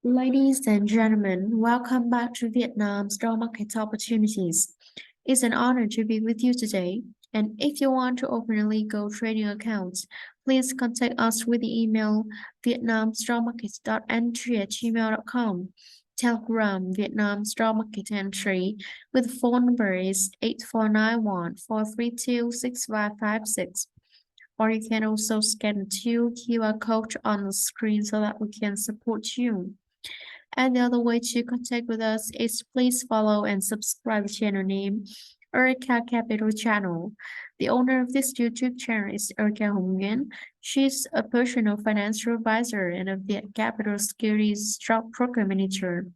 Ladies and gentlemen, welcome back to Vietnam Stock Market Opportunities. It's an honor to be with you today. And if you want to open a legal trading account, please contact us with the email Vietnamstockmarket.entry@gmail.com. Telegram Vietnamstockmarket.entry with phone number is 8491-432-6556. Or you can also scan two QR codes on the screen so that we can support you. And the other way to contact with us is please follow and subscribe to channel name Areca Capital Channel. The owner of this YouTube channel is Areca Hồng Nguyen. She's a personal financial advisor and a Viet Capital Securities Stock Program Manager.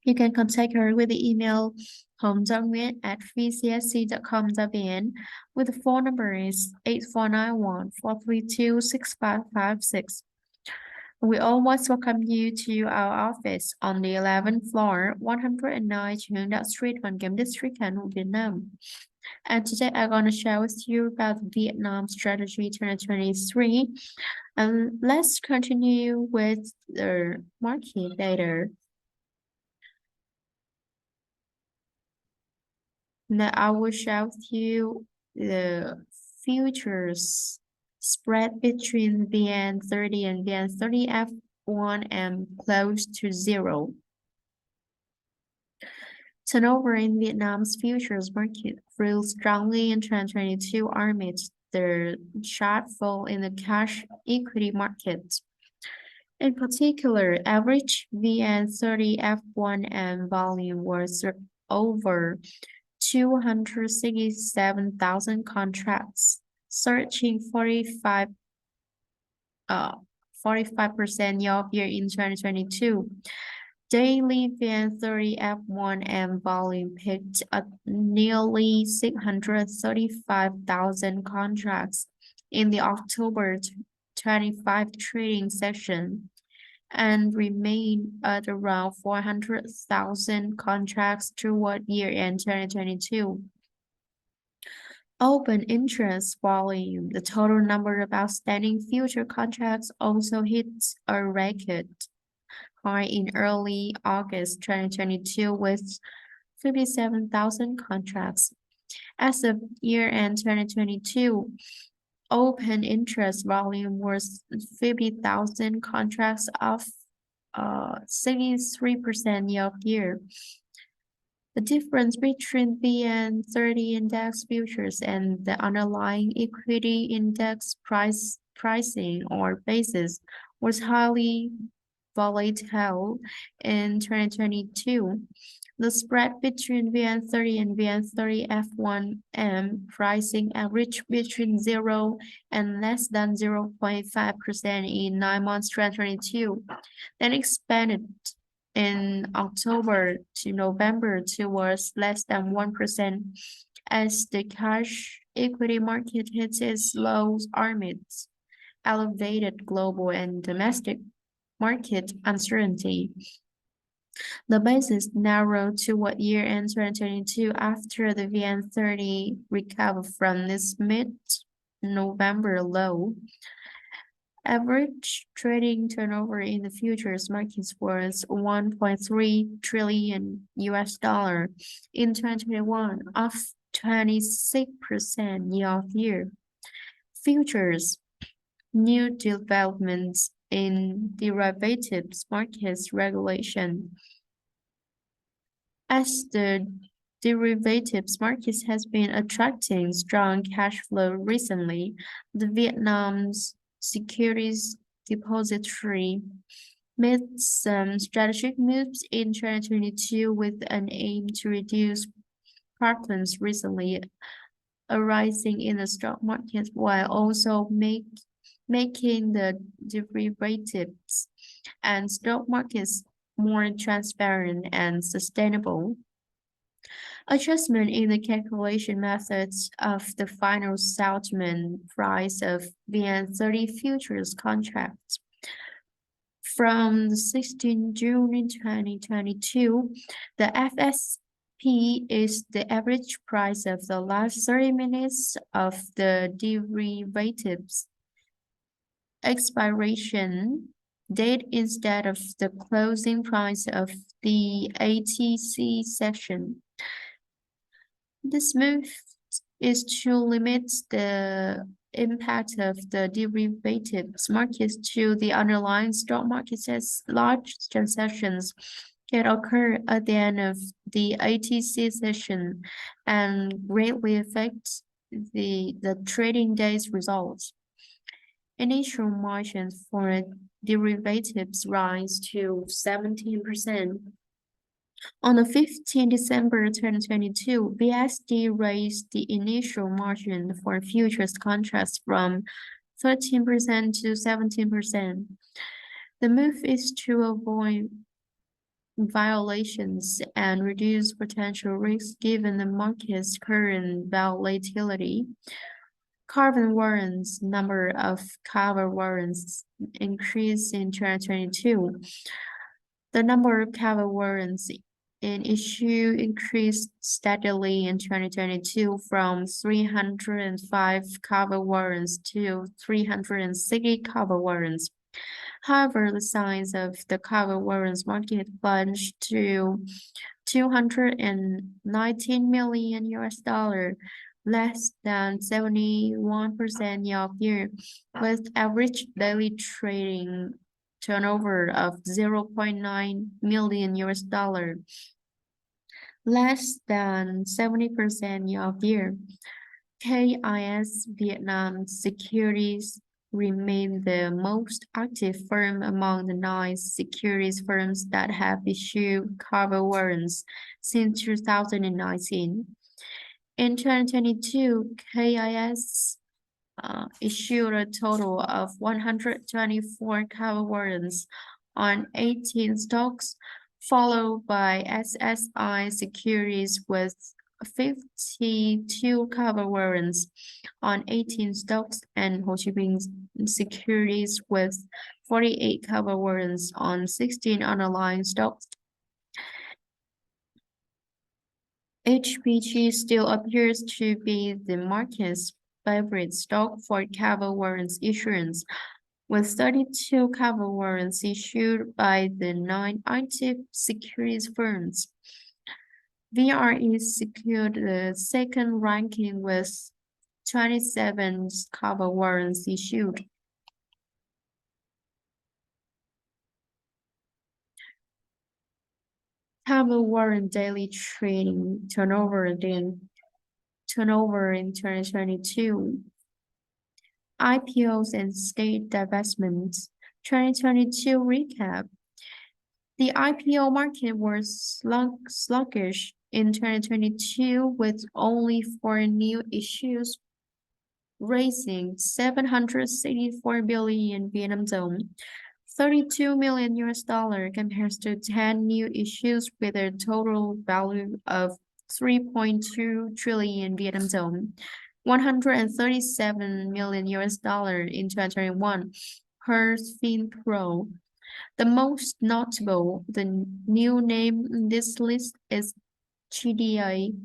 You can contact her with the email hongzongyuan@vcsc.com.vn with the phone number is 8491-432-6556. We always welcome you to our office on the 11th floor, 109 Trường Đạo Street, Hoàn Kiếm District, Hà Nội, Vietnam. And today I'm going to share with you about the Vietnam Strategy 2023. And let's continue with the market data. Now I will share with you the futures spread between VN30 and VN30 F1M close to zero. Turnover in Vietnam's futures market grew strongly in 2022 amid the sharp fall in the cash equity market. In particular, average VN30 F1M volume was over 267,000 contracts, surging 45% year-over-year in 2022. Daily VN30 F1M volume peaked at nearly 635,000 contracts in the October 25 trading session and remained at around 400,000 contracts toward year-end 2022. Open interest volume, the total number of outstanding future contracts, also hit a record high in early August 2022 with 57,000 contracts. As of year-end 2022, open interest volume was 50,000 contracts, up 63% year-over-year. The difference between VN30 index futures and the underlying equity index pricing or basis was highly volatile in 2022. The spread between VN30 and VN30 F1M pricing averaged between 0 and less than 0.5% in 9 months 2022, then expanded in October to November towards less than 1% as the cash equity market hits its lows amid elevated global and domestic market uncertainty. The basis narrowed toward year-end 2022 after the VN30 recovered from this mid-November low. Average trading turnover in the futures markets was $1.3 trillion in 2021, up 26% year-over-year. Futures, new developments in derivatives markets regulation. As the derivatives market has been attracting strong cash flow recently, the Vietnam's Securities Depository made some strategic moves in 2022 with an aim to reduce patterns recently arising in the stock market while also making the derivatives and stock markets more transparent and sustainable. Adjustment in the calculation methods of the final settlement price of VN30 futures contracts. From 16 June 2022, the FSP is the average price of the last 30 minutes of the derivatives expiration date instead of the closing price of the ATC session. This move is to limit the impact of the derivatives market to the underlying stock market, as large transactions can occur at the end of the ATC session and greatly affect the trading day's results. Initial margins for derivatives rise to 17%. On the 15 December 2022, BSD raised the initial margin for futures contracts from 13% to 17%. The move is to avoid violations and reduce potential risks given the market's current volatility. Carbon warrants number of cover warrants increased in 2022. The number of cover warrants in issue increased steadily in 2022 from 305 cover warrants to 360 cover warrants. However, the size of the cover warrants market plunged to 219 million US dollar, less than 71% year-over-year, with average daily trading turnover of 0.9 million US dollar, less than 70% year-over-year. KIS Vietnam Securities remain the most active firm among the 9 securities firms that have issued cover warrants since 2019. In 2022, KIS issued a total of 124 cover warrants on 18 stocks, followed by SSI Securities with 52 cover warrants on 18 stocks and Ho Chi Minh Securities with 48 cover warrants on 16 underlying stocks. HBG still appears to be the market's favorite stock for cover warrants issuance, with 32 cover warrants issued by the 9 active securities firms. VRE secured the second ranking with 27 cover warrants issued. Cover warrant daily trading turnover in 2022. IPOs and state divestments. 2022 recap. The IPO market was sluggish in 2022 with only 4 new issues raising 764 billion Vietnam dong, 32 million US dollar compares to 10 new issues with a total value of 3.2 trillion Vietnam dong, 137 million US dollar in 2021 per FinPro. The most notable, the new name in this list is GDA,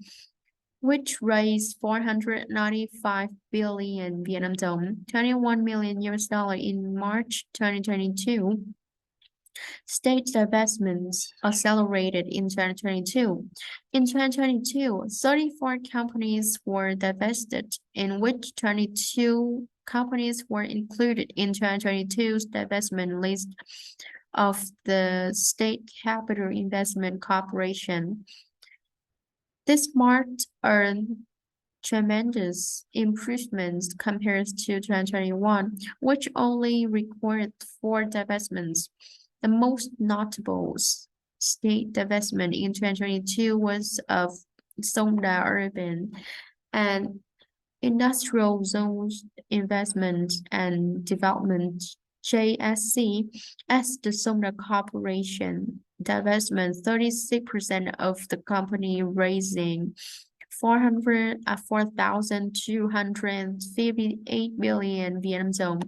which raised 495 billion Vietnam dong, 21 million US dollar in March 2022. State divestments accelerated in 2022. In 2022, 34 companies were divested, in which 22 companies were included in 2022's divestment list of the State Capital Investment Corporation. This marked a tremendous improvement compared to 2021, which only recorded 4 divestments. The most notable state divestment in 2022 was of Songda Urban and Industrial Zones Investment and Development JSC as the Songda Corporation divestment 36% of the company, raising 4,258 billion Vietnam dong,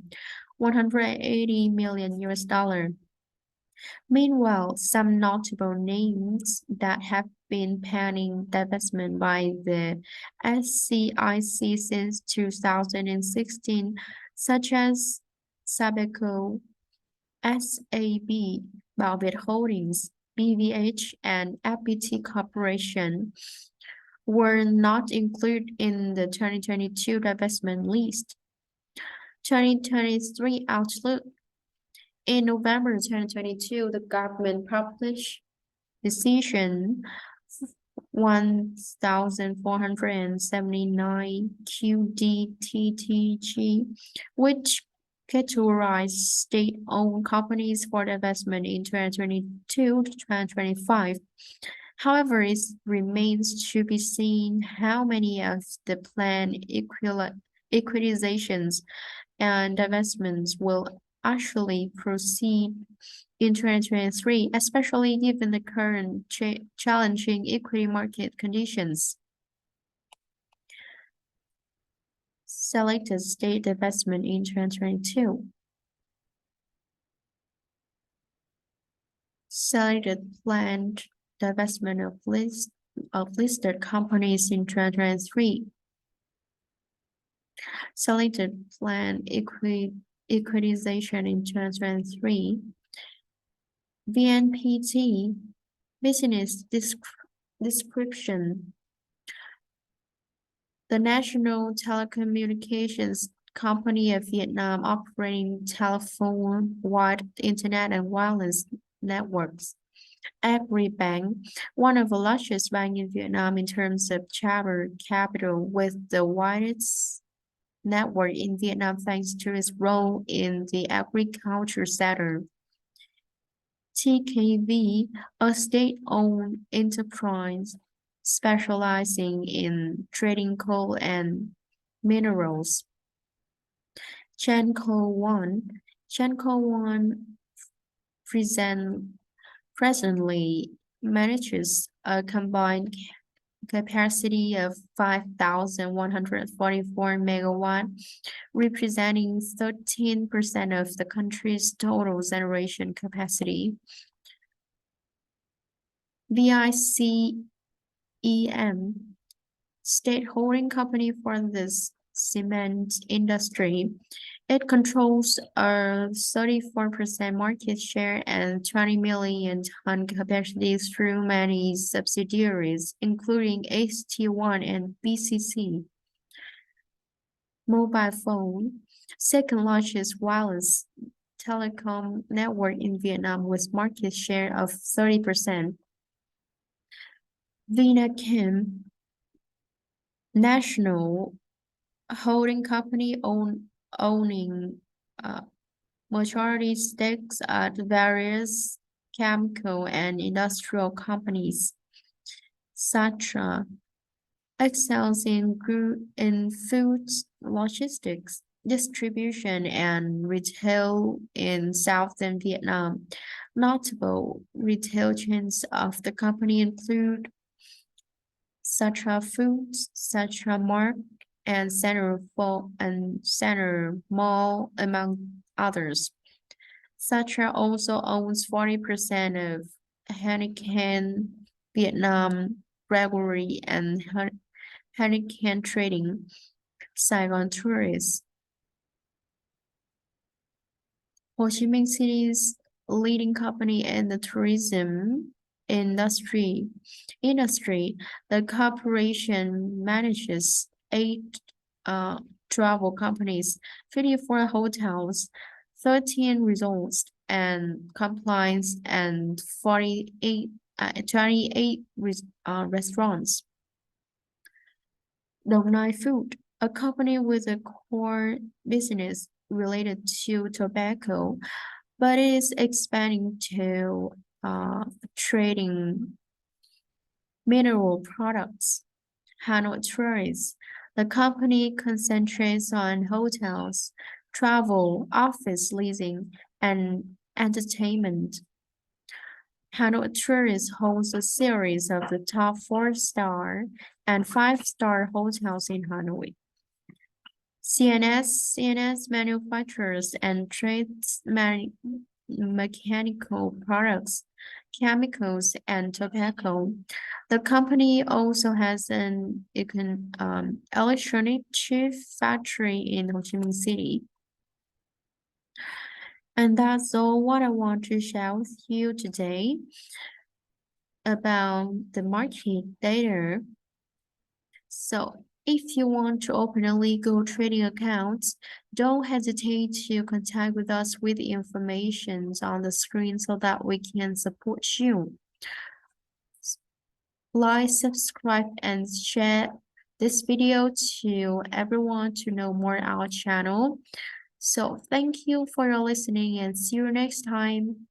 180 million US dollar. Meanwhile, some notable names that have been pending divestment by the SCIC since 2016, such as Sabeco, SAB, Balbit Holdings, BVH, and FPT Corporation were not included in the 2022 divestment list. 2023 outlook. In November 2022, the government published Decision 1479 QDTTG, which categorized state-owned companies for divestment in 2022 to 2025. However, it remains to be seen how many of the planned equitizations and divestments will actually proceed in 2023, especially given the current challenging equity market conditions. Selected state divestment in 2022. Selected planned divestment of listed companies in 2023. Selected planned equitization in 2023. VNPT business description. The National Telecommunications Company of Vietnam operating telephone, wide internet, and wireless networks. Agribank, one of the largest banks in Vietnam in terms of charter capital, with the widest network in Vietnam thanks to its role in the agriculture sector. TKV, a state-owned enterprise specializing in trading coal and minerals. Genco One. Genco One presently manages a combined capacity of 5,144 megawatt, representing 13% of the country's total generation capacity. VICEM, state holding company for the cement industry. It controls a 34% market share and 20 million ton capacity through many subsidiaries, including HT1 and BCC. Mobile phone, second largest wireless telecom network in Vietnam with market share of 30%. Vinachem, national holding company owning majority stakes at various chemical and industrial companies. Satra excels in food logistics, distribution, and retail in southern Vietnam. Notable retail chains of the company include Satra Foods, Satra Mart, and Center Mall, among others. Satra also owns 40% of Heineken Vietnam Brewery and Heineken Trading. Saigon Tourist. Ho Chi Minh City's leading company in the tourism industry. The corporation manages 8 travel companies, 54 hotels, 13 resorts and compliance, and 28 restaurants. Dong Nai Food, a company with a core business related to tobacco, but is expanding to trading mineral products. Hanoi Tourist, the company concentrates on hotels, travel, office leasing, and entertainment. Hanoi Tourist holds a series of the top 4-star and 5-star hotels in Hanoi. CNS manufactures and trades mechanical products, chemicals, and tobacco. The company also has an electronic chip factory in Ho Chi Minh City. And that's all what I want to share with you today about the market data. So, if you want to open a legal trading account, don't hesitate to contact with us with the information on the screen so that we can support you. Like, subscribe, and share this video to everyone to know more our channel. So, thank you for your listening and see you next time.